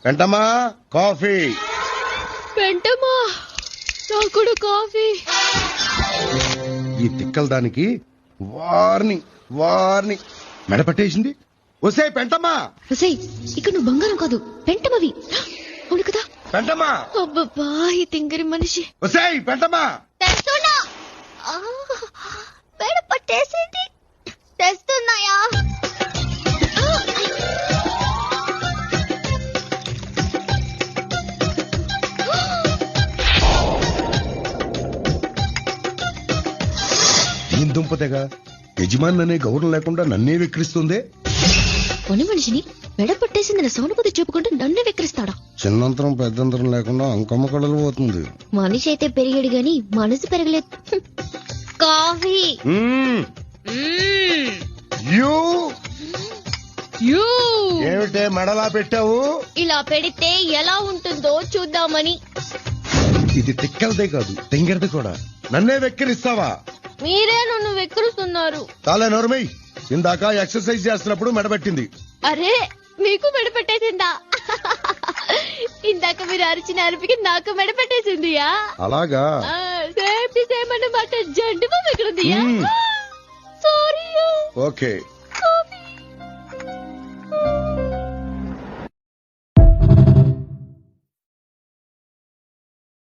వెంటమ్మా coffee. వెంటమ్మా నాకు coffee. ఈ తిక్కల దానికి వార్నింగ్ వార్నింగ్ మెడపట్టేసింది. ఒసే పెంటమ్మా. ఒసేయ్ ఇక్కడ నువ్వు బంగారం కాదు పెంటమవి. అవును కదా పెంటమ్మా. అబ్బబ్బా ఈ తింగరి మనిషి. ఒసేయ్ పెంటమ్మా. తెస్తున్నా. మెడ పట్టేసింది. తెస్తున్నాయా? దీని దుంపతేగా యజమాని అనే గౌరవం లేకుండా నన్నే విక్రిస్తుంది. పని మనిషిని మెడ పట్టేసింది నా సౌనపతి చూపుకుంటూ నన్నే విక్రిస్తాడా? చిన్నంతరం పెద్దంతరం లేకుండా అంకమ్మ కళలు పోతుంది. మనిషి అయితే పెరిగాడు గాని మనసు పెరగలేదు. కాఫీ. ఏమిటే మెడలా పెట్టావు? ఇలా పెడితే ఎలా ఉంటుందో చూద్దామని. ఇది తిక్కలదే కాదు తెంగరది కూడా. నన్నే వెక్కిరిస్తావా? మీరే నన్ను వెక్కిరిస్తున్నారు. చాలా నోర్మై. ఇందాక ఎక్సర్సైజ్ చేస్తున్నప్పుడు మెడబెట్టింది. అరే మీకు మెడ పెట్టేసిందా? ఇందాక మీరు అరిచిన అరుపుకి నాకు మెడ పెట్టేసింది. అలాగా? సేమ్ అన్నమాట. జండు ఎక్కడుంది? సారీ. ఓకే